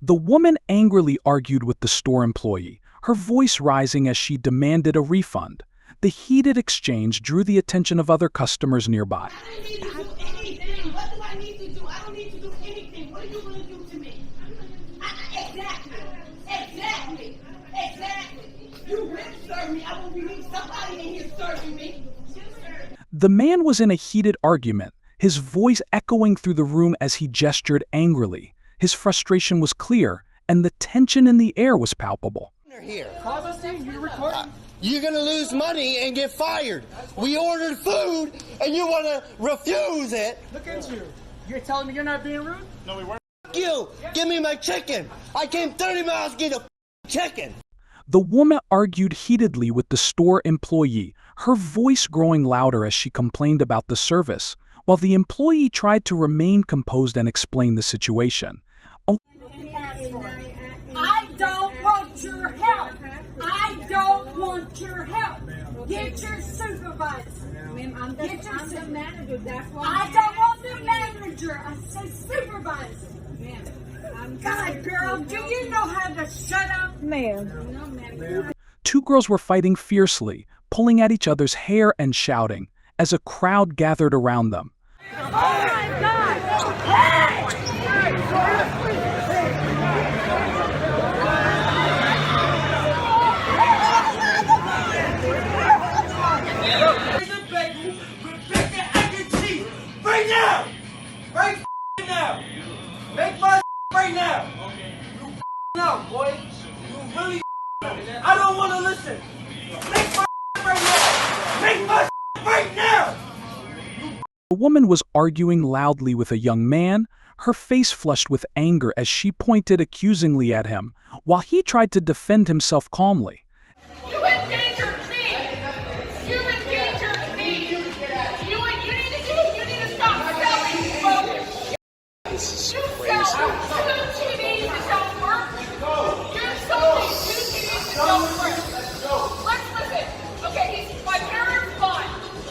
The woman angrily argued with the store employee, her voice rising as she demanded a refund. The heated exchange drew the attention of other customers nearby. I don't need to do anything. What do I need to do? I don't need to do anything. What are you going to do to me? Exactly. You will serve me. I will need somebody in here serving me. The man was in a heated argument, his voice echoing through the room as he gestured angrily. His frustration was clear, and the tension in the air was palpable. Here. You're going to lose money and get fired. We ordered food, and you want to refuse it. Look at you. You're telling me you're not being rude? No, we weren't. F*** you. Give me my chicken. I came 30 miles to get a chicken. The woman argued heatedly with the store employee, her voice growing louder as she complained about the service, while the employee tried to remain composed and explain the situation. I don't want your help. I don't want your help. Get your supervisor. I'm the manager. That's why I don't want the manager. I say supervisor. God, girl, do you know how to shut up? ma'am. Two girls were fighting fiercely, pulling at each other's hair and shouting, as a crowd gathered around them. Oh my God! Hey! Right now! Right now! Make my right now! You now, boy! You really I don't want to listen! Make my right now! Make my right now! The woman was arguing loudly with a young man, her face flushed with anger as she pointed accusingly at him, while he tried to defend himself calmly. You endangered me! You endangered me! You need to stop selling smoke! This is You crazy. sell two TVs that don't work! You're selling two TVs that don't work! Let's listen! Okay, my parents bought.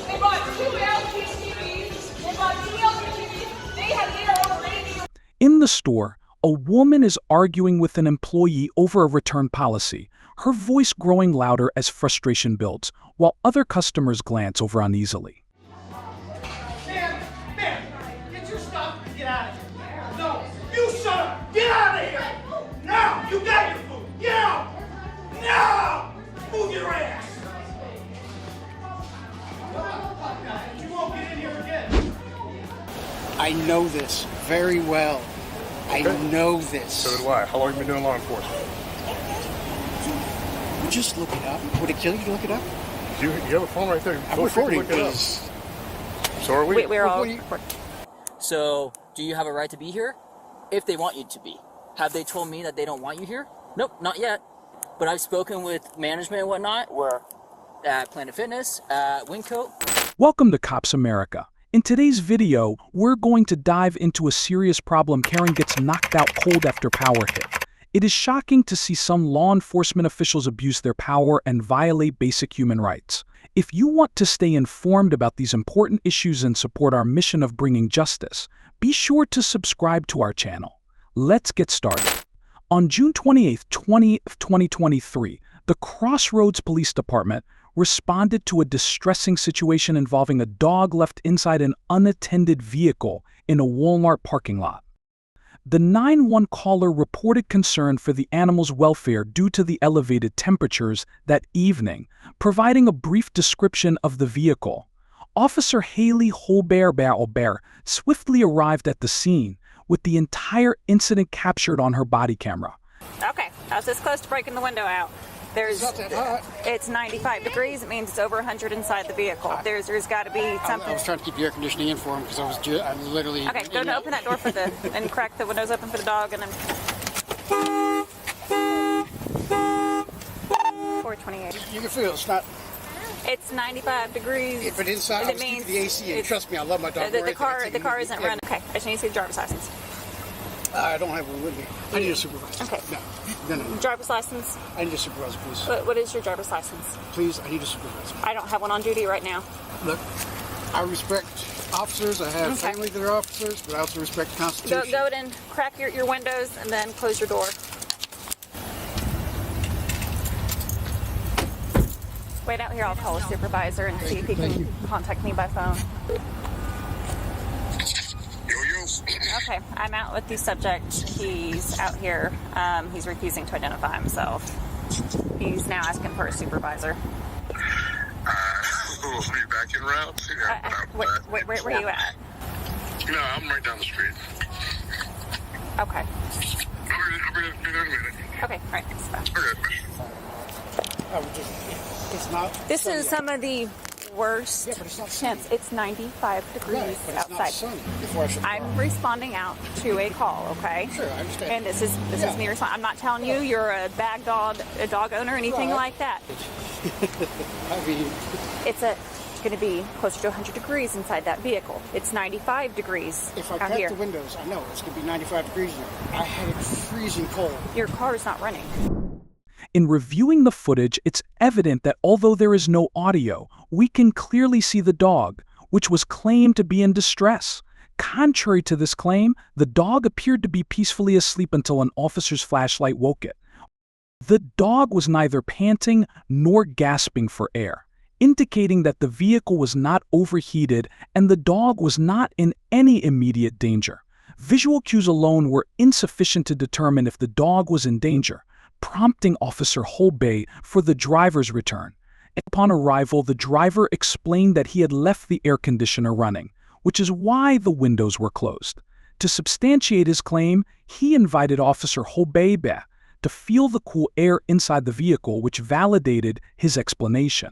They bought two LG TVs. They bought two LG TVs. They are already. In the store, a woman is arguing with an employee over a return policy, her voice growing louder as frustration builds, while other customers glance over uneasily. Ma'am, get your stuff and get out of here. No, you shut up! Get out of here! Now! You got your food! Get out! Now! Move your ass! You won't get in here again. I know this very well. I know this. So do I. How long have you been doing law enforcement? Just look it up. Would it kill you to look it up? You have a phone right there. I'm Feel free to recording, look it up. please. So are we. We're all Recording. recording. So, do you have a right to be here? If they want you to be. Have they told me that they don't want you here? Nope, not yet. But I've spoken with management and whatnot. We're at Planet Fitness, at Wingcoat. Welcome to Cops America. In today's video, we're going to dive into a serious problem. Karen gets knocked out cold after power hit. It is shocking to see some law enforcement officials abuse their power and violate basic human rights. If you want to stay informed about these important issues and support our mission of bringing justice, be sure to subscribe to our channel. Let's get started. On June 28, 2023, the Crossroads Police Department responded to a distressing situation involving a dog left inside an unattended vehicle in a Walmart parking lot. The 911 caller reported concern for the animal's welfare due to the elevated temperatures that evening, providing a brief description of the vehicle. Officer Haley Holbert swiftly arrived at the scene, with the entire incident captured on her body camera. Okay, I was this close to breaking the window out. It's 95 degrees. It means it's over 100 inside the vehicle. There's got to be something. I was trying to keep the air conditioning in for him because I'm literally. Okay, go to open that door for the and crack the windows open for the dog, and then 428. You can feel it's not. It's 95 degrees. If it's inside, I was keeping the AC in. Trust me, I love my dog. The car isn't running. Okay, I just need to see the driver's license. I don't have one with me. I need a supervisor. Okay. No. Driver's license. I need a supervisor, please. What is your driver's license? Please, I need a supervisor. I don't have one on duty right now. Look, I respect officers. I have Okay. family that are officers, but I also respect the Constitution. Go and crack your windows and then close your door. Wait out here. I'll call a supervisor and see if he can contact me by phone. Okay, I'm out with the subject. He's out here. He's refusing to identify himself. He's now asking for a supervisor. Are you back in route? Where are you at? No, I'm right down the street. Okay. I'll be there in a minute. Okay, all right. Thanks, bye. It's not. This sunny is some of the worst Yeah, but it's not sunny. temps. It's 95 degrees Right, but it's not outside. sunny before I should I'm responding out to a call, okay? Sure, I understand. And this is me responding. I'm not telling you you're a bad dog, a dog owner, or anything Right. like that. I mean, It's going to be closer to 100 degrees inside that vehicle. It's 95 degrees if I out crack here. the windows, I know it's going to be 95 degrees in there. I had it freezing cold. Your car is not running. In reviewing the footage, it's evident that although there is no audio, we can clearly see the dog, which was claimed to be in distress. Contrary to this claim, the dog appeared to be peacefully asleep until an officer's flashlight woke it. The dog was neither panting nor gasping for air, indicating that the vehicle was not overheated and the dog was not in any immediate danger. Visual cues alone were insufficient to determine if the dog was in danger, prompting Officer Holbay for the driver's return. Upon arrival, the driver explained that he had left the air conditioner running, which is why the windows were closed. To substantiate his claim, he invited Officer Holbay to feel the cool air inside the vehicle, which validated his explanation.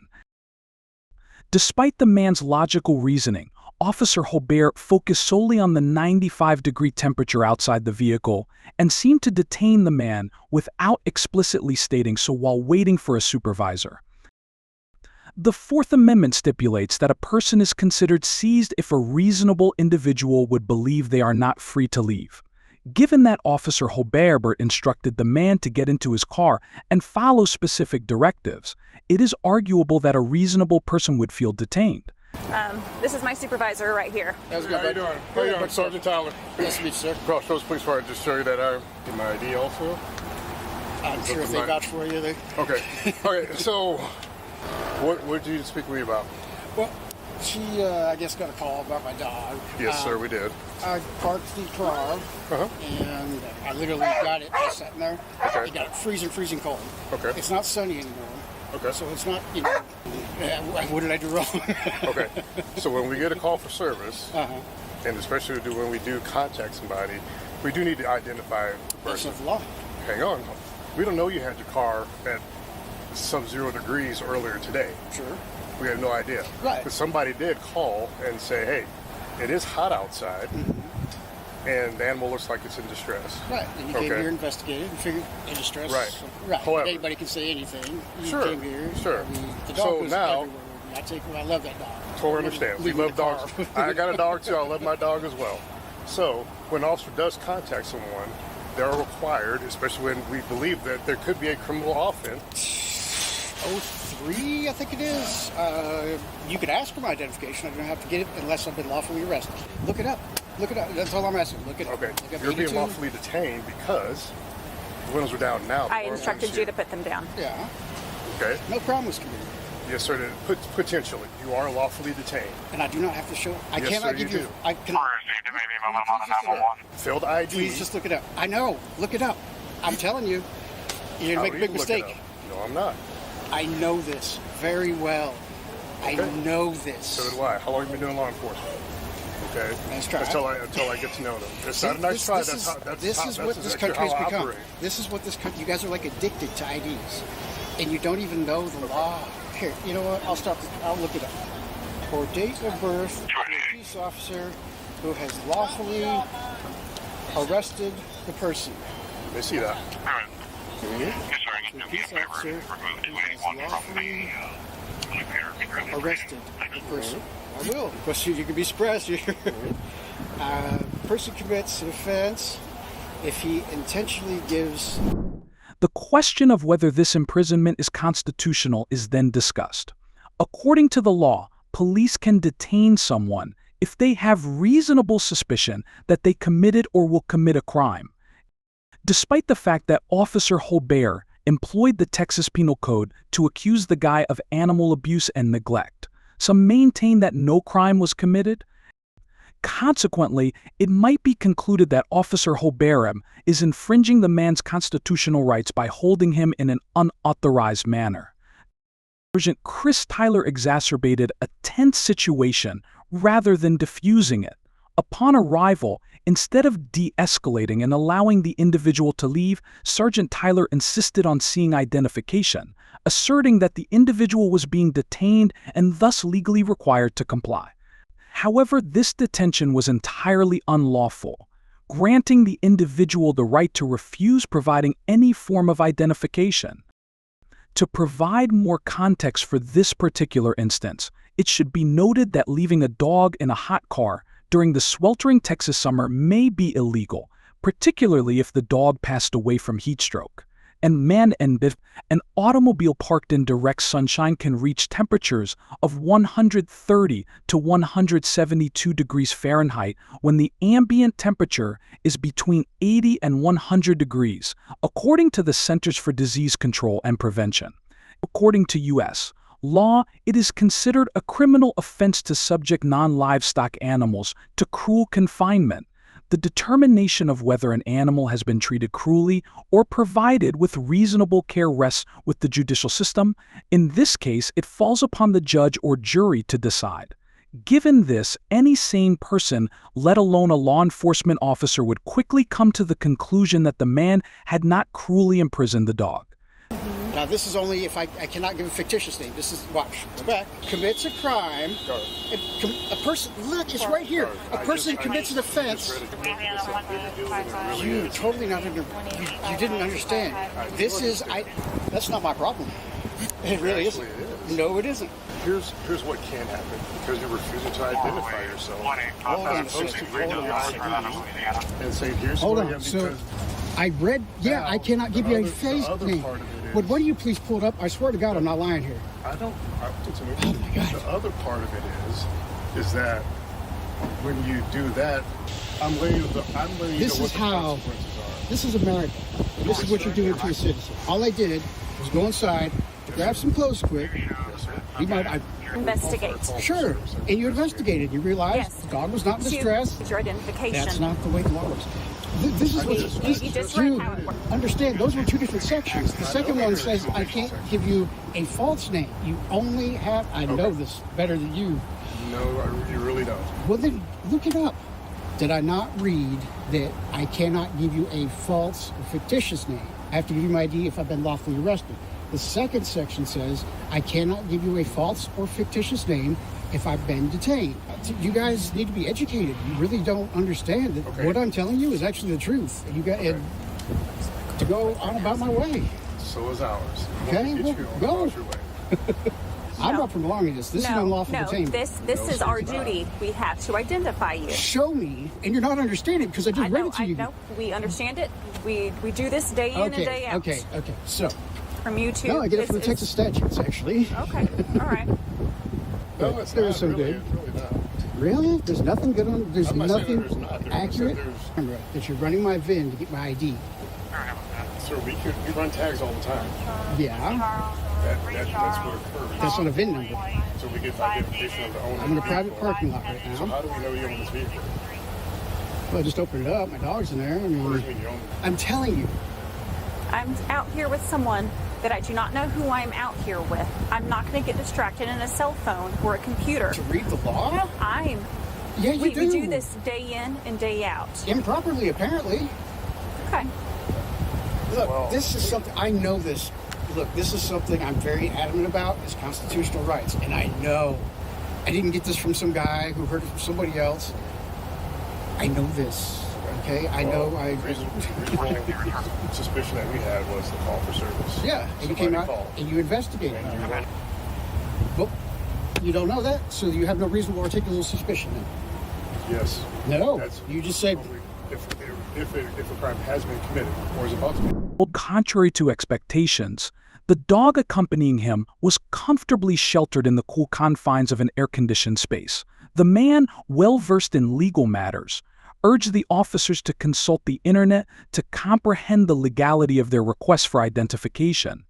Despite the man's logical reasoning, Officer Holbert focused solely on the 95-degree temperature outside the vehicle and seemed to detain the man without explicitly stating so while waiting for a supervisor. The Fourth Amendment stipulates that a person is considered seized if a reasonable individual would believe they are not free to leave. Given that Officer Holbert instructed the man to get into his car and follow specific directives, it is arguable that a reasonable person would feel detained. This is my supervisor right here. How you doing? How you doing, Sergeant Tyler? Nice to meet you, sir. Crossroads Police Fire, just show you that I get my ID also. I'm sure if they vouch for you, they... Okay. Okay, so what did you speak to me about? Well, she, I guess, got a call about my dog. Yes, sir, we did. I parked the car, and I literally got it just sitting there. Okay. It got it freezing cold. Okay. It's not sunny anymore. Okay. So it's not, you know, what did I do wrong? Okay. So when we get a call for service, and especially when we do contact somebody, we do need to identify the That's person. the law. Hang on. We don't know you had your car at sub-0 degrees earlier today. Sure. We have no idea. Right. But somebody did call and say, hey, it is hot outside, and the animal looks like it's in distress. Right. And you came here, investigated, and figured in distress. Right. So, right. However, anybody can say anything. You Sure, came here. sure. I mean, the dog So was now- everywhere. I love that dog. Totally understand. We Leave me love in the dogs. car. I got a dog too. I love my dog as well. So when an officer does contact someone, they are required, especially when we believe that there could be a criminal offense. 03, I think it is. You could ask for my identification. I don't have to get it unless I've been lawfully arrested. Look it up. Look it up. That's all I'm asking. Look it up. Okay. Look up You're being 82. lawfully detained because the windows are down now. I instructed you to put them down. Yeah. Okay. No problem was committed. Yes, sir. Potentially, you are lawfully detained. And I do not have to show. I Yes, cannot sir, give you you. do. I can. Failed ID. Please just look it up. I know. Look it up. I'm telling you. You're How gonna make are a you big looking mistake. up? No, I'm not. I know this very well. Okay. I know this. So do I. How long have you been doing law enforcement? Okay. Nice try. Until I get to know them. It's not a nice try. That's what this country's how I become. operate. This is what this country. You guys are like addicted to IDs, and you don't even know the law. Here, you know what? I'll stop. I'll look it up. For date of birth, a police officer who has lawfully arrested the person. Let me see that. The police officer who has lawfully arrested the person. I will. Of course, you can be suppressed. Person commits an offense if he intentionally gives... The question of whether this imprisonment is constitutional is then discussed. According to the law, police can detain someone if they have reasonable suspicion that they committed or will commit a crime. Despite the fact that Officer Holbert employed the Texas Penal Code to accuse the guy of animal abuse and neglect, some maintain that no crime was committed. Consequently, it might be concluded that Officer Holbert is infringing the man's constitutional rights by holding him in an unauthorized manner. Sergeant Chris Tyler exacerbated a tense situation rather than diffusing it. Upon arrival, instead of de-escalating and allowing the individual to leave, Sergeant Tyler insisted on seeing identification, asserting that the individual was being detained and thus legally required to comply. However, this detention was entirely unlawful, granting the individual the right to refuse providing any form of identification. To provide more context for this particular instance, it should be noted that leaving a dog in a hot car during the sweltering Texas summer may be illegal, particularly if the dog passed away from heat stroke. And an automobile parked in direct sunshine can reach temperatures of 130 to 172 degrees Fahrenheit when the ambient temperature is between 80 and 100 degrees, according to the Centers for Disease Control and Prevention. According to U.S. law, it is considered a criminal offense to subject non-livestock animals to cruel confinement. The determination of whether an animal has been treated cruelly or provided with reasonable care rests with the judicial system. In this case, it falls upon the judge or jury to decide. Given this, any sane person, let alone a law enforcement officer, would quickly come to the conclusion that the man had not cruelly imprisoned the dog. Now, this is only if I cannot give a fictitious name. This is, watch, it's back. Commits a crime. A person, look, it's right here. A person commits an offense. You totally not under, you didn't understand. This is, that's not my problem. It really isn't. No, it isn't. Here's what can happen because you're refusing to identify yourself. Hold on a second. And say, here's Hold who I on. am So, because I read, yeah, I cannot give you a face name. But why do you please pull it up? I swear to God, I'm not lying here. oh my God. The other part of it is that when you do that, I'm letting you know This what is the how, consequences are. this is America. This is what you're doing to a citizen. All I did was go inside, grab some clothes quick. You might, Investigate. sure. And you investigated. You realized Yes. the dog was not in distress. It's your identification. That's not the way the law works. This is what You just read how it works. understand. Those were two different sections. The second one says I can't give you a false name. You only have. I know this better than you. No, you really don't. Well, then look it up. Did I not read that I cannot give you a false or fictitious name? I have to give you my ID if I've been lawfully arrested. The second section says I cannot give you a false or fictitious name if I've been detained. You guys need to be educated. You really don't understand that what I'm telling you is actually the truth. And you got to go on about my way. So is ours. Okay, We'll well, get you go. on your way. I'm No. not for belonging to this. This is No, unlawful no, detainment. this is our duty. We have to identify you. Show me, and you're not understanding because I just read it to you. I know. We understand it. We do this day in and day out. Okay. So, From you too. no, I get it from the Texas statutes, actually. Okay. All right. No, it's There not was some really. good. It's really not. Really? There's nothing good on. There's I'm not saying nothing there's not. There's- accurate. there's- Remember that you're running my VIN to get my ID. Sir, we run tags all the time. Yeah, That's what occurs. that's not a VIN number. So we get identification of the owner. I'm in a of the private vehicle. parking lot right So now. how do we know you own this vehicle? Well, I just opened it up. My dog's in there. I What do mean, you mean you own it? I'm telling you. I'm out here with someone that I do not know who I'm out here with. I'm not going to get distracted in a cell phone or a computer. To read the law? Yeah, you We do. do this day in and day out. Improperly, apparently. Okay. Look, this is something, I know this. Look, this is something I'm very adamant about, is constitutional rights. And I know. I didn't get this from some guy who heard it from somebody else. I know this, okay? I know I... Reasonable suspicion that we had was the call for service. Yeah, and you Somebody came out called. and you investigated. And you went, Well, you don't know that, so you have no reasonable articulable suspicion then. yes. No, That's- you just said... If if a crime has been committed or is about to be. Contrary to expectations, the dog accompanying him was comfortably sheltered in the cool confines of an air-conditioned space. The man, well-versed in legal matters, urged the officers to consult the internet to comprehend the legality of their request for identification.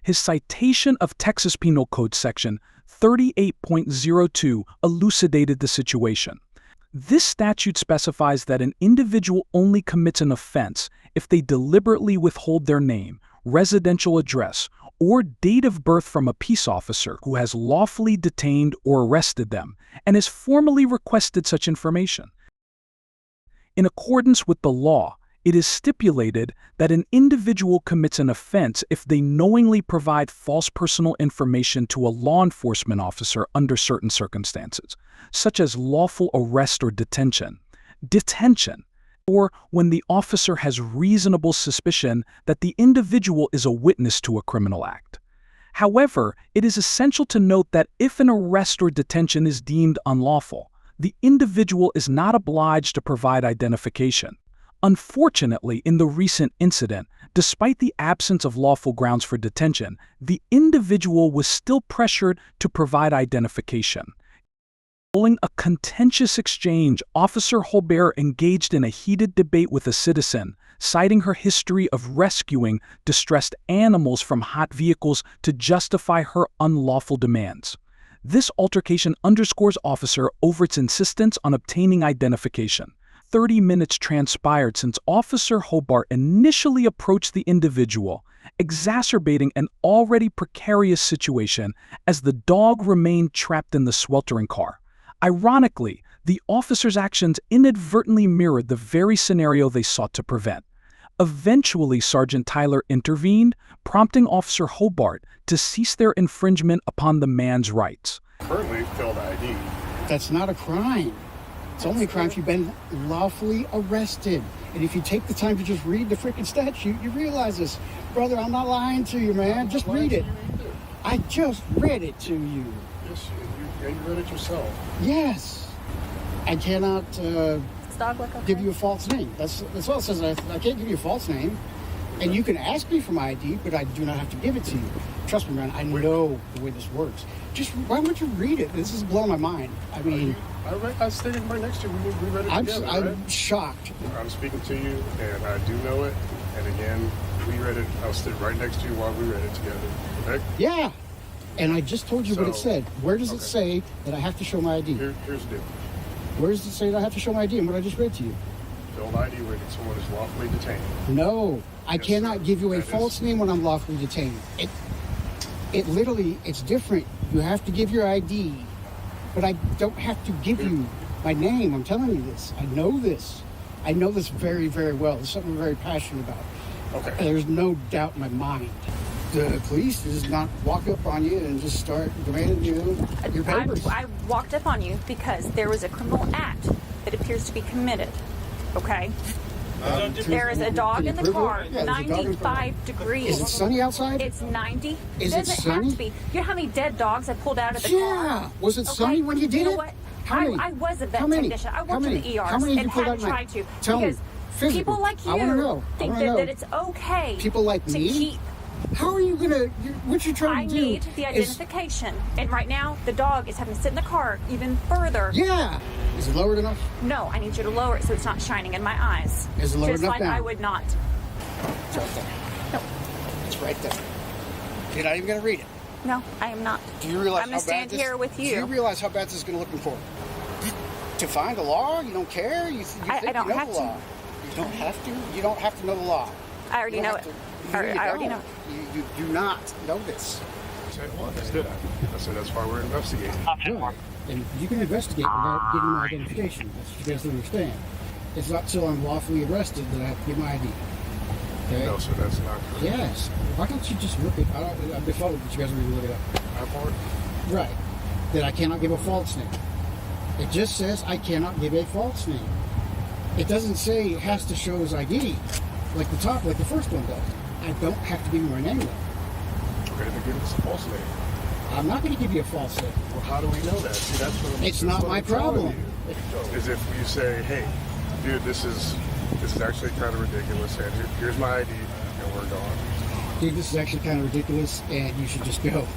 His citation of Texas Penal Code Section 38.02 elucidated the situation. This statute specifies that an individual only commits an offense if they deliberately withhold their name, residential address, or date of birth from a peace officer who has lawfully detained or arrested them and has formally requested such information. In accordance with the law, it is stipulated that an individual commits an offense if they knowingly provide false personal information to a law enforcement officer under certain circumstances, such as lawful arrest or detention, or when the officer has reasonable suspicion that the individual is a witness to a criminal act. However, it is essential to note that if an arrest or detention is deemed unlawful, the individual is not obliged to provide identification. Unfortunately, in the recent incident, despite the absence of lawful grounds for detention, the individual was still pressured to provide identification. Following a contentious exchange, Officer Holbert engaged in a heated debate with a citizen, citing her history of rescuing distressed animals from hot vehicles to justify her unlawful demands. This altercation underscores Officer Overt's insistence on obtaining identification. 30 minutes transpired since Officer Hobart initially approached the individual, exacerbating an already precarious situation as the dog remained trapped in the sweltering car. Ironically, the officer's actions inadvertently mirrored the very scenario they sought to prevent. Eventually, Sergeant Tyler intervened, prompting Officer Hobart to cease their infringement upon the man's rights. Currently failed ID. That's not a crime. It's only a crime if you've been lawfully arrested. And if you take the time to just read the freaking statute, you realize this. Brother, I'm not lying to you, man. Just read it. I just read it to you. Yes, you read it yourself. Yes. I cannot give you a false name. That's all it says. I can't give you a false name. And you can ask me for my ID, but I do not have to give it to you. Trust me, man, I know the way this works. Just, why won't you read it? This is blowing my mind. I mean... I stayed right next to you. We read it together, I'm right? shocked. I'm speaking to you, and I do know it. And again, we read it. I was sitting right next to you while we read it together. Okay? Yeah. And I just told you what it said. Where does it say that I have to show my ID? Here's the deal. Where does it say that I have to show my ID and what I just read to you? Failed ID when someone is lawfully detained. No. I Yes, cannot sir. give you a That false name when I'm lawfully detained. It literally, it's different. You have to give your ID, but I don't have to give you my name. I'm telling you this. I know this. I know this very, very well. It's something I'm very passionate about. Okay. There's no doubt in my mind. The police does not walk up on you and just start demanding your papers. I walked up on you because there was a criminal act that appears to be committed. Okay? There is a dog in the car, Yeah, there's a dog in the car. 95 degrees. Is it sunny outside? It's 90. Is it Doesn't sunny? have to be. You know how many dead dogs I pulled out of the car? Yeah. Was it sunny when you did know it? What? How many? I was a vet How many? technician. I How worked in many? the ERs How many did and you pull had out to at try night? to. Tell me. Because Physically. people like I wanna you know. I think wanna know. that it's okay People like to me? keep. How are you gonna? What you're trying I to do? need the identification. And right now, the dog is having to sit in the car even further. Yeah. Is it lowered enough? No, I need you to lower it so it's not shining in my eyes. Is it lowered Just enough like now? I would not. It's right there. No. It's right there. You're not even gonna read it. No, I am not. Do you realize I'm how gonna bad stand this? here with Do you. you realize how bad this is gonna look in court? To find the law, you don't care. You think I don't you know have the to. law. You don't have to. You don't have to know the law. I already You don't know have it. to- I already don't. know. You do not know this. I said, well, that's did I said, that's why we're investigating. Right. And you can investigate without getting my identification. That's what you guys don't understand. It's not till I'm lawfully arrested that I have to give my ID. Okay? No, sir, that's not correct. Yes. Why don't you just look it? I'm befuddled that you guys are going to look it up. My part? Right. That I cannot give a false name. It just says I cannot give a false name. It doesn't say it has to show his ID, like the first one does. I don't have to give you my name though. Okay, then give us a false name. I'm not going to give you a false name. Well, how do we know that? See, that's what It's that's not what my I'm telling problem. you. Is if you say, hey, dude, this is This is actually kind of ridiculous, and here's my ID, and we're gone. Dude, this is actually kind of ridiculous, and you should just go.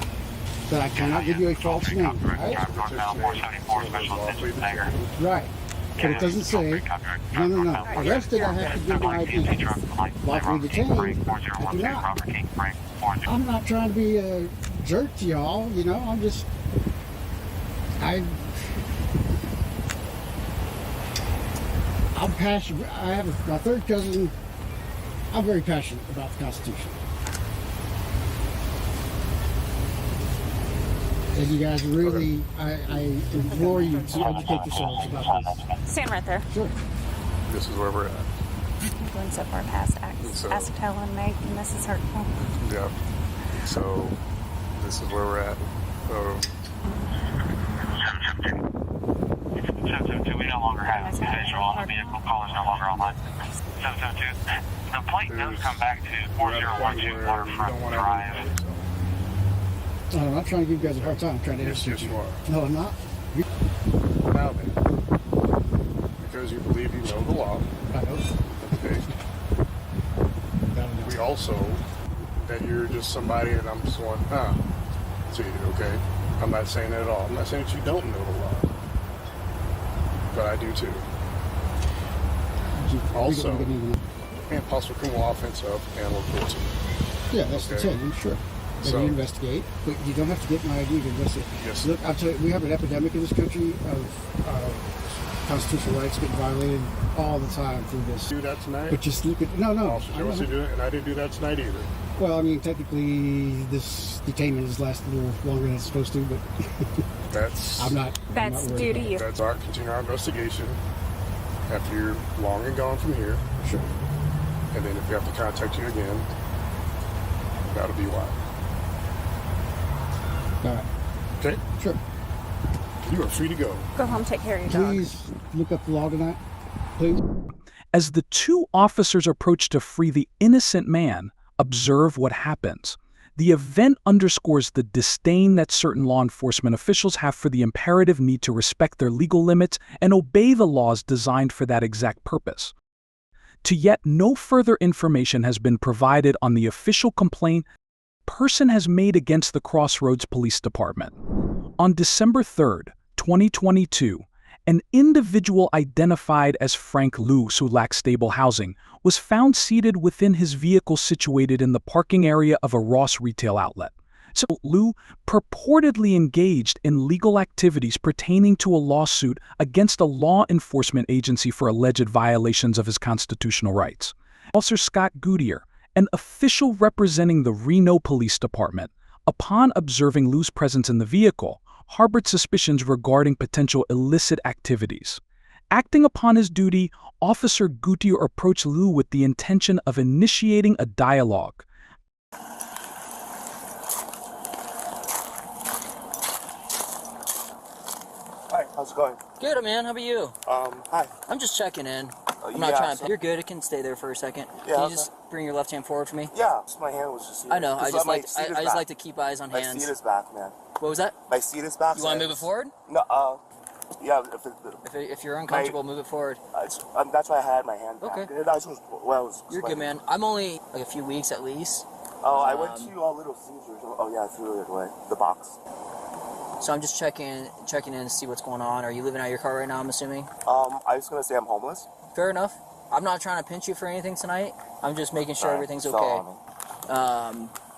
But I cannot give you a false name, right? Right. But it doesn't say, no. Arrested, I have to give my ID. Lawfully detained, I do not. I'm not trying to be a jerk to y'all, you know, I'm passionate. I have my third cousin. I'm very passionate about the Constitution. And you guys really, I implore you to educate yourselves about this. Stand right there. Sure. This is where we're at. I'm going so far past acetone and making this is hurtful. Yeah. So this is where we're at. So 772, we no longer have visual on the vehicle. Call is no longer online. 772, the plate does come back to 4012 Waterfront Drive. I'm not trying to give you guys a hard time. I'm trying to educate you. No, I'm not. Now then, because you believe you know the law, I know. okay, we also, that you're just somebody that I'm just going, to you, okay? I'm not saying that at all. I'm not saying that you don't know the law, but I do too. Also, and possible criminal offense of animal cruelty. Yeah, that's the 10, sure. And you investigate, but you don't have to get my ID to investigate. Yes. Look, I'll tell you, we have an epidemic in this country of constitutional rights getting violated all the time through this. Do that tonight? But just look at, no. Officer Jones to do it, and I didn't do that tonight either. Well, I mean, technically, this detainment has lasted a little longer than it's supposed to, but That's That's due to you. That's our continue our investigation after you're long and gone from here. Sure. And then if we have to contact you again, that'll be why. All right. Okay? Sure. You are free to go. Go home, take care of your dog. Please look up the law tonight. Please. As the two officers approach to free the innocent man, observe what happens. The event underscores the disdain that certain law enforcement officials have for the imperative need to respect their legal limits and obey the laws designed for that exact purpose. To yet no further information has been provided on the official complaint person has made against the Crossroads Police Department. On December 3rd, 2022, an individual identified as Frank Liu, who lacked stable housing, was found seated within his vehicle situated in the parking area of a Ross retail outlet. So Liu purportedly engaged in legal activities pertaining to a lawsuit against a law enforcement agency for alleged violations of his constitutional rights. Officer Scott Goodyear, an official representing the Reno Police Department, upon observing Liu's presence in the vehicle, harbored suspicions regarding potential illicit activities. Acting upon his duty, Officer Goodyear approached Liu with the intention of initiating a dialogue. Hi, how's it going? Good, man. How about you? Hi. I'm just checking in. I'm yeah, not trying to. so- You're good. It can stay there for a second. Yeah, Can you okay. just bring your left hand forward for me? Yeah, just my hand was just here. I know. I just my like. seat is I just back. like to keep eyes on My hands. seat is back, man. What was that? My seat is back. You want to so move it forward? No, yeah, If you're uncomfortable, move it forward. that's why I had my hand back. Okay. That's what I was You're good, man. I'm only like a few weeks at least. Oh, I went to Little Caesars. Oh, yeah, I threw it away. The box. So I'm just checking in to see what's going on. Are you living out of your car right now, I'm assuming? I was gonna say I'm homeless. Fair enough. I'm not trying to pinch you for anything tonight. I'm just making sure everything's okay.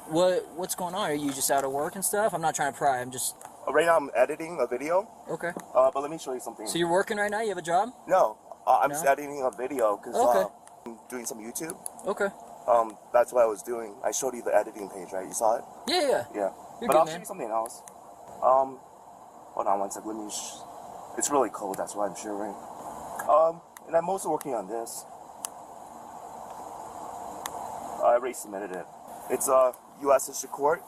What's going on? Are you just out of work and stuff? I'm not trying to pry. I'm just... Right now I'm editing a video. Okay. But let me show you something. So you're working right now? You have a job? No, I'm No? just editing a video because Okay. I'm doing some YouTube. Okay. That's what I was doing. I showed you the editing page, right? You saw it? Yeah. Yeah. You're But good, I'll man. show you something else. Hold on one sec. Let me. It's really cold. That's why I'm shivering. And I'm also working on this. I already submitted it. It's a U.S. District Court.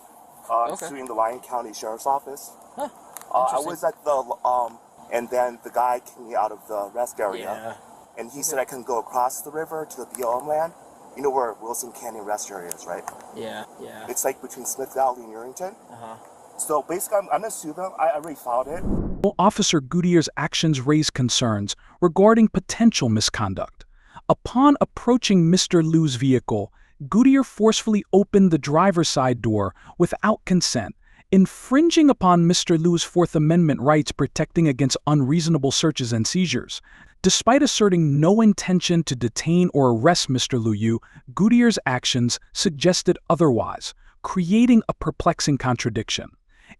Suing the Lyon County Sheriff's Office. Huh. I was at the and then the guy kicked me out of the rest area. Yeah. And he said I can go across the river to the BLM land. You know where Wilson Canyon rest area is, right? Yeah. It's like between Smith Valley and Urington. Uh-huh. So basically, I'm gonna sue them. I already filed it. Officer Goodyear's actions raise concerns regarding potential misconduct. Upon approaching Mr. Liu's vehicle, Goodyear forcefully opened the driver's side door without consent, infringing upon Mr. Liu's Fourth Amendment rights protecting against unreasonable searches and seizures. Despite asserting no intention to detain or arrest Mr. Liu, Goodyear's actions suggested otherwise, creating a perplexing contradiction.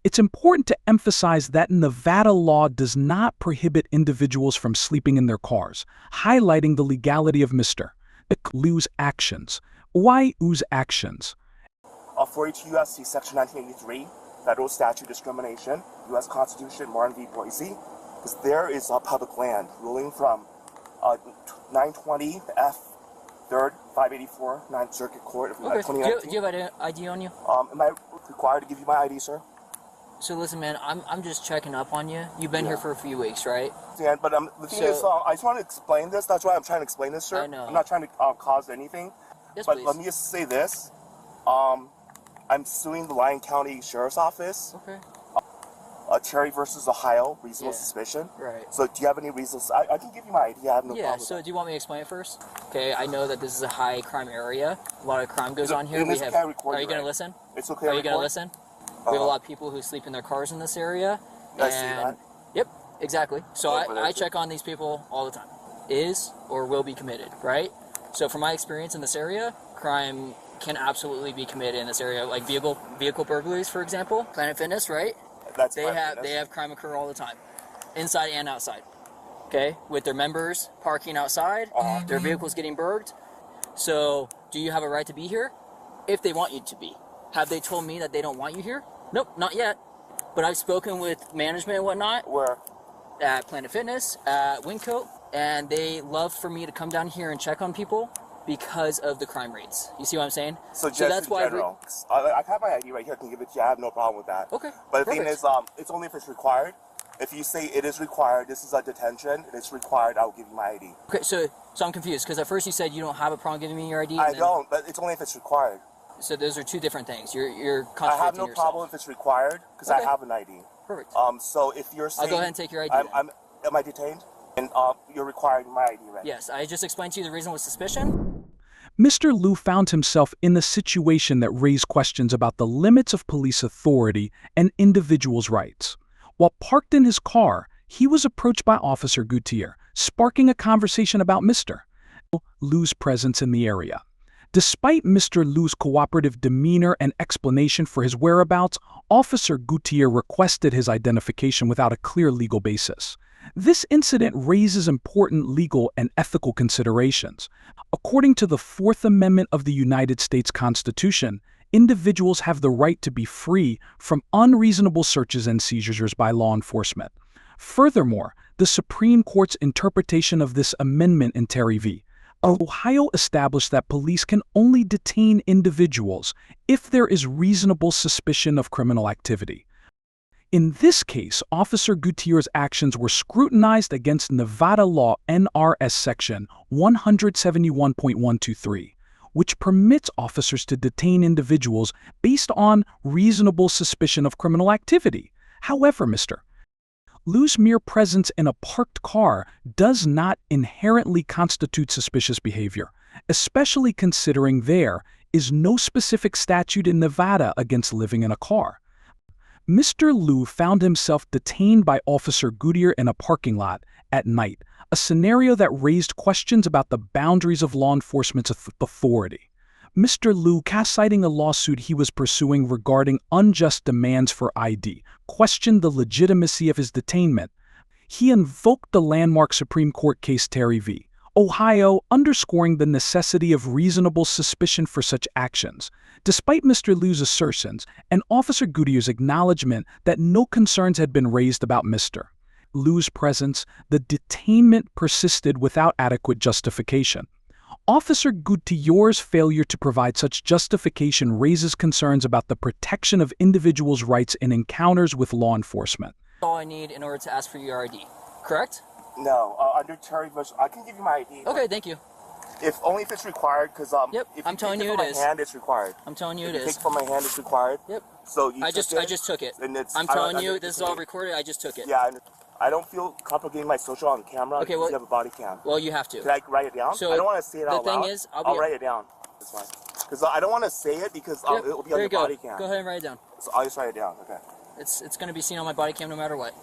It's important to emphasize that Nevada law does not prohibit individuals from sleeping in their cars, highlighting the legality of Mr. Liu's actions. Why Liu's actions? 42 U.S.C. Section 1983, Federal Statute Discrimination, U.S. Constitution, Martin v. Boise, because there is a public land ruling from 920 F. 3rd, 584, 9th Circuit Court of Okay. 2019. Do you have an ID on you? Am I required to give you my ID, sir? So listen, man, I'm just checking up on you. You've been here for a few weeks, right? Yeah, but the thing is, I just want to explain this. That's why I'm trying to explain this, sir. I know. I'm not trying to cause anything. Yes, but please. let me just say this. I'm suing the Lyon County Sheriff's Office. Okay. Cherry versus Ohio, reasonable suspicion. Right. So do you have any reasons? I can give you my ID. I have no problem. Yeah, with so that. do you want me to explain it first? Okay, I know that this is a high crime area. A lot of crime goes on here. It's okay, I record Are you you, going right? to listen? It's okay. Are you going to record? listen? We have a lot of people who sleep in their cars in this area. I see that. Yep, exactly. So Oh, but I check on these people all the time. Is or will be committed, right? So from my experience in this area, crime can absolutely be committed in this area, like vehicle burglaries, for example. Planet Fitness, right? That's They have crime occur all the time, inside and outside. Okay, with their members parking outside, their vehicles getting burgled. So, do you have a right to be here? If they want you to be. Have they told me that they don't want you here? Nope, not yet. But I've spoken with management and whatnot. Where? At Planet Fitness, at Wingcoat, and they love for me to come down here and check on people because of the crime rates. You see what I'm saying? So just that's in why general, I have my ID right here. I can give it to you. I have no problem with that. Okay. But the thing perfect. is, it's only if it's required. If you say it is required, this is a detention, and it's required, I will give you my ID. Okay, so I'm confused because at first you said you don't have a problem giving me your ID. I don't, but it's only if it's required. So those are two different things. You're I contradicting have no yourself. problem if it's required because Okay. I have an ID. Perfect. So if you're saying I'll go ahead and take your ID. am I detained? And you're requiring my ID, right? Yes, I just explained to you the reason with suspicion. Mr. Liu found himself in a situation that raised questions about the limits of police authority and individuals' rights. While parked in his car, he was approached by Officer Gutierrez, sparking a conversation about Mr. Liu's presence in the area. Despite Mr. Liu's cooperative demeanor and explanation for his whereabouts, Officer Gutierrez requested his identification without a clear legal basis. This incident raises important legal and ethical considerations. According to the Fourth Amendment of the United States Constitution, individuals have the right to be free from unreasonable searches and seizures by law enforcement. Furthermore, the Supreme Court's interpretation of this amendment in Terry v. Ohio established that police can only detain individuals if there is reasonable suspicion of criminal activity. In this case, Officer Gutierrez's actions were scrutinized against Nevada law NRS Section 171.123, which permits officers to detain individuals based on reasonable suspicion of criminal activity. However, Mr. Liu's mere presence in a parked car does not inherently constitute suspicious behavior, especially considering there is no specific statute in Nevada against living in a car. Mr. Liu found himself detained by Officer Gutierrez in a parking lot at night, a scenario that raised questions about the boundaries of law enforcement's authority. Mr. Liu, citing a lawsuit he was pursuing regarding unjust demands for ID, questioned the legitimacy of his detainment. He invoked the landmark Supreme Court case Terry v. Ohio, underscoring the necessity of reasonable suspicion for such actions. Despite Mr. Liu's assertions and Officer Gutierrez's acknowledgement that no concerns had been raised about Mr. Liu's presence, the detainment persisted without adequate justification. Officer Gutierrez's failure to provide such justification raises concerns about the protection of individuals' rights in encounters with law enforcement. That's all I need in order to ask for your ID, correct? No, under Terry Bush, I can give you my ID. Okay, thank you. If only if it's required, because Yep, if I'm you telling take you it from it my is. hand, it's required. I'm telling you If it you is. take it from my hand, it's required. Yep. So you I just took it. And it's, I'm telling you, this is all recorded. I just took it. Yeah, I don't feel comfortable getting my social on camera Okay, because well, you have a body cam. Well, you have to. Can I write it down? So I don't want to say it out the loud. thing is, I'll write it down. It's fine. Because I don't want to say it because Yep, it will be there on you your go. body cam. Go ahead and write it down. So I'll just write it down. Okay. It's going to be seen on my body cam no matter what.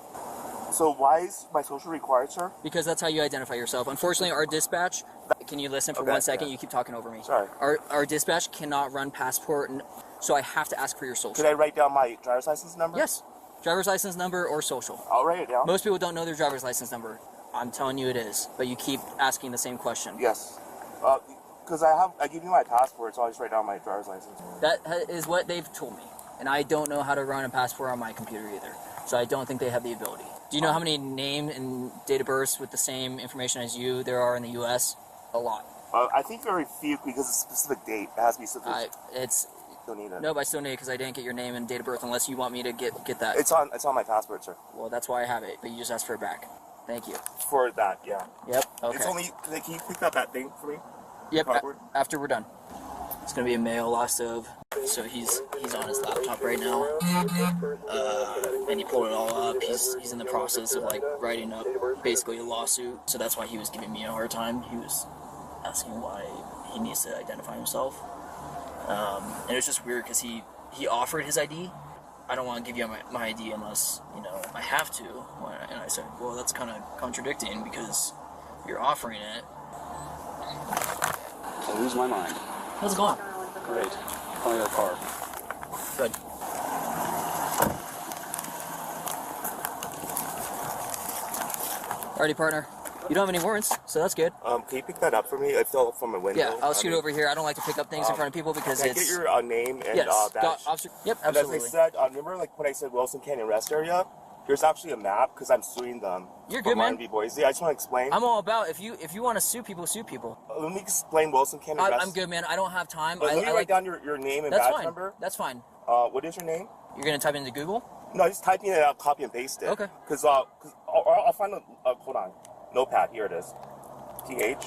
So why is my social required, sir? Because that's how you identify yourself. Unfortunately, our dispatch, can you listen for Okay, 1 second? yeah. You keep talking over me. Sorry. Our dispatch cannot run passport, so I have to ask for your social. Could I write down my driver's license number? Yes. Driver's license number or social. I'll write it down. Most people don't know their driver's license number. I'm telling you it is, but you keep asking the same question. Yes. Because I give you my passport, so I'll just write down my driver's license. That is what they've told me, and I don't know how to run a passport on my computer either, so I don't think they have the ability. Do you know how many name and date of births with the same information as you there are in the U.S.? A lot. I think very few because it's a specific date. It has to be specific. Don't need it. Nope, I still need it because I didn't get your name and date of birth unless you want me to get that. It's on my passport, sir. Well, that's why I have it, but you just asked for it back. Thank you. For that, yeah. Yep. Okay. It's only. Can you pick up that thing for me? Yep. Passport? After we're done. It's gonna be a male lost of. So he's on his laptop right now, and he pulled it all up. He's in the process of like writing up basically a lawsuit. So that's why he was giving me a hard time. He was asking why he needs to identify himself, and it was just weird because he offered his ID. I don't want to give you my ID unless I have to. And I said, well, that's kind of contradicting because you're offering it. I lose my mind. How's it going? Great. Calling your car. Good. Alrighty, partner. You don't have any warrants, so that's good. Can you pick that up for me? I fell from my window. Yeah, I'll scoot over here. I don't like to pick up things in front of people because can it's... I get your name and yes. badge? Officer... Yep, And absolutely. as I said, remember like when I said Wilson Canyon Rest Area? There's actually a map because I'm suing them. You're good, man. Boise. I just want to explain. I'm all about if you want to sue people, sue people. Let me explain Wilson Canyon Rest. I'm good, man. I don't have time. Let me write down your name and badge number. That's fine. What is your name? You're gonna type it into Google? No, just type in it out, copy and paste it. Okay. Because I'll find hold on, notepad. Here it is. THIER.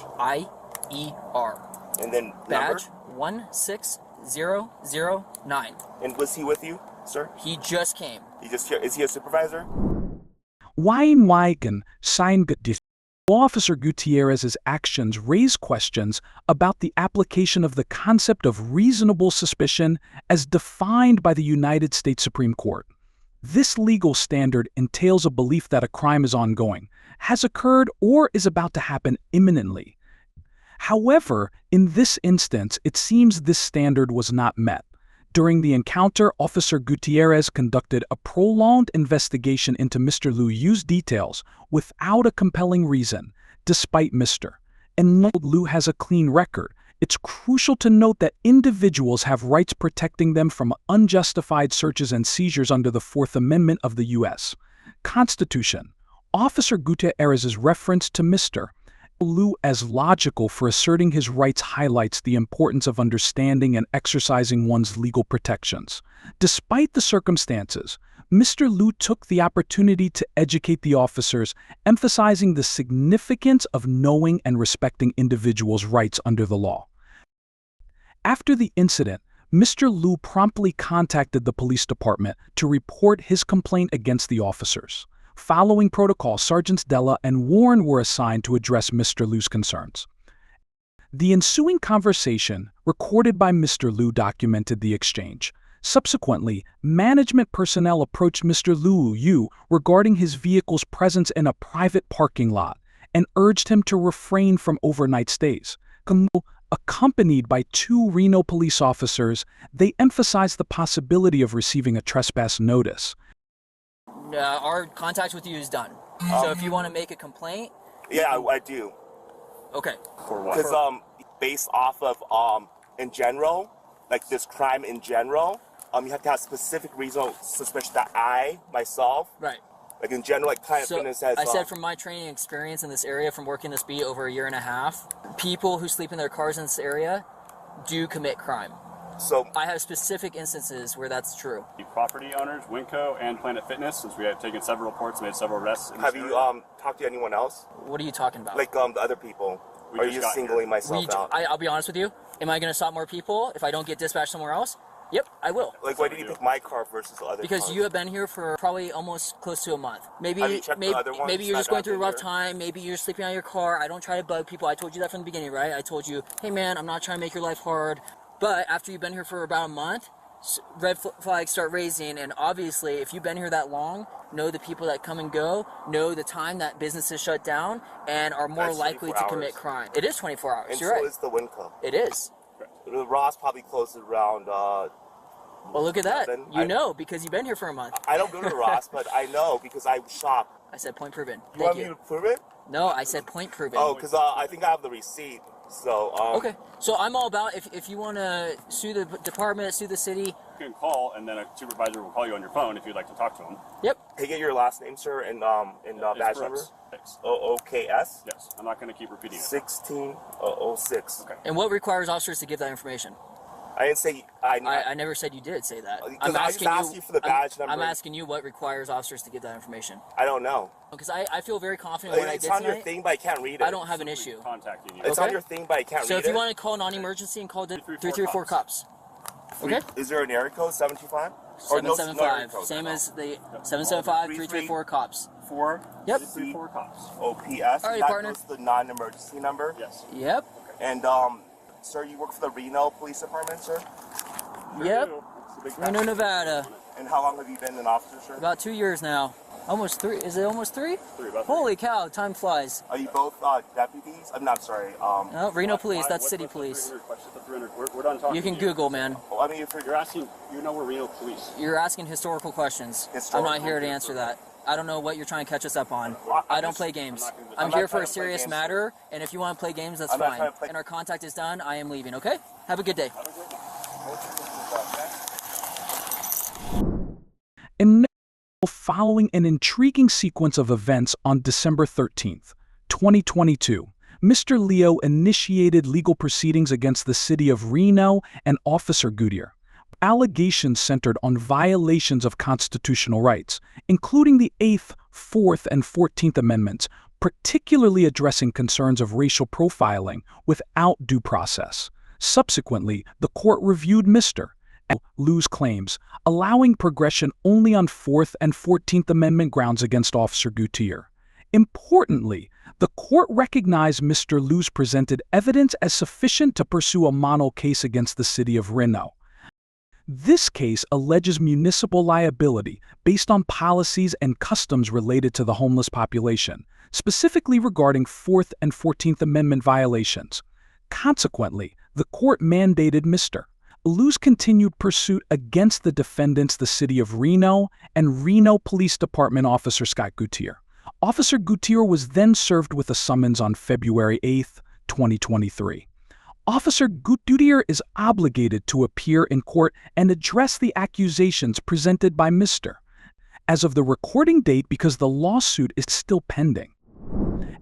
And then badge number? 16009. And was he with you, sir? He just came. Is he a supervisor? Officer Gutierrez's actions raise questions about the application of the concept of reasonable suspicion as defined by the United States Supreme Court. This legal standard entails a belief that a crime is ongoing, has occurred, or is about to happen imminently. However, in this instance, it seems this standard was not met. During the encounter, Officer Gutierrez conducted a prolonged investigation into Mr. Liu's details without a compelling reason, despite Mr. and Liu has a clean record. It's crucial to note that individuals have rights protecting them from unjustified searches and seizures under the Fourth Amendment of the U.S. Constitution. Officer Gutierrez's reference to Mr. Liu as logical for asserting his rights highlights the importance of understanding and exercising one's legal protections. Despite the circumstances, Mr. Liu took the opportunity to educate the officers, emphasizing the significance of knowing and respecting individuals' rights under the law. After the incident, Mr. Liu promptly contacted the police department to report his complaint against the officers. Following protocol, Sergeants Della and Warren were assigned to address Mr. Liu's concerns. The ensuing conversation, recorded by Mr. Liu, documented the exchange. Subsequently, management personnel approached Mr. Liu regarding his vehicle's presence in a private parking lot and urged him to refrain from overnight stays. Accompanied by 2 Reno police officers, they emphasized the possibility of receiving a trespass notice. Our contact with you is done. So if you want to make a complaint... Yeah, I do. Okay. For what? Because based off of, in general, like this crime in general, you have to have specific reasonable suspicion that I, myself... Right. Like in general, like Planet Fitness has... I said from my training experience in this area, from working this beat over a year and a half, people who sleep in their cars in this area do commit crime. So I have specific instances where that's true. The property owners, Winco and Planet Fitness, since we have taken several reports, made several arrests. Have you talked to anyone else? What are you talking about? Like the other people? Or are you just singling myself out? I'll be honest with you. Am I going to stop more people if I don't get dispatched somewhere else? Yep, I will. Like, why did you pick my car versus the other Because cars? you have been here for probably almost close to a month. Maybe Have you checked the other ones maybe you're just that going through a rough been time. Maybe you're sleeping on your car. I don't try to bug people. I told you that from the beginning, right? I told you, hey man, I'm not trying to make your life hard. But after you've been here for about a month, red flags start raising. And obviously, if you've been here that long, know the people that come and go, know the time that businesses shut down, and are more That's likely 24 to commit hours. crime. It is 24 hours. And You're so right. is the Winco. It is. The Ross probably closes around. Well, look at that. 11. You know because you've been here for a month. I don't go to the Ross, but I know because I shop. I said point proven. You Thank want you. me to prove it? No, I said point proven. Oh, because I think I have the receipt. So Okay, so I'm all about if you want to sue the department, sue the city. You can call, and then a supervisor will call you on your phone if you'd like to talk to him. Yep. Can I get your last name, sir, and badge number? Yes. OOKS Yes. I'm not going to keep repeating it. 16006. Okay. And what requires officers to give that information? I didn't say I never said you did say that. Because I just asked you for the badge number. I'm asking you what requires officers to give that information. I don't know. Because I feel very confident in what I It's did on tonight. your thing, but I can't read it. I don't have an issue. Contacting you. It's Okay. on your thing, but I can't So read if you it. want to call non-emergency and call the 334 cops. Okay? Is there an area code 725? Or no, 775. no Same area as the 775 334 cops. 4. Yep. 334 cops. OPS. All right, that partner. goes to the non-emergency number. Yes. Yep. And sir, you work for the Reno Police Department, sir? Yep. It's a big Reno, Nevada. And how long have you been an officer, sir? About 2 years now. Almost 3. Is it almost 3? 3, about 3. Holy cow, time flies. Are you both deputies? I'm not sorry. No, Reno Police, that's What's city the police. 300 question? The 300. We're done talking. You can to Google, man. I mean, if You're asking. You know we're Reno Police. You're asking historical questions. I'm not here to answer that. I don't know what you're trying to catch us up on. I don't play games. I'm here for a serious matter, and if you want to play games, that's I'm not fine. trying to play- And our contact is done. I am leaving, okay? Have a good day. And now, following an intriguing sequence of events on December 13th, 2022, Mr. Leo initiated legal proceedings against the city of Reno and Officer Gutierrez. Allegations centered on violations of constitutional rights, including the 8th, 4th, and 14th Amendments, particularly addressing concerns of racial profiling without due process. Subsequently, the court reviewed Mr. Liu's claims, allowing progression only on 4th and 14th Amendment grounds against Officer Gutierrez. Importantly, the court recognized Mr. Liu's presented evidence as sufficient to pursue a model case against the city of Reno. This case alleges municipal liability based on policies and customs related to the homeless population, specifically regarding 4th and 14th Amendment violations. Consequently, the court mandated Mr. Liu's continued pursuit against the defendants, the city of Reno and Reno Police Department Officer Scott Gutierrez. Officer Gutierrez was then served with a summons on February 8, 2023. Officer Gutierrez is obligated to appear in court and address the accusations presented by Mr. as of the recording date because the lawsuit is still pending.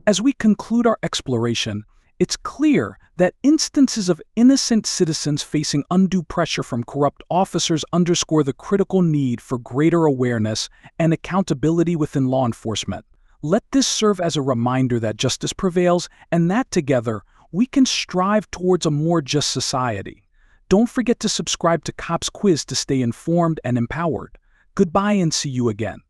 As we conclude our exploration, it's clear that instances of innocent citizens facing undue pressure from corrupt officers underscore the critical need for greater awareness and accountability within law enforcement. Let this serve as a reminder that justice prevails and that together we can strive towards a more just society. Don't forget to subscribe to Cops Quiz to stay informed and empowered. Goodbye and see you again.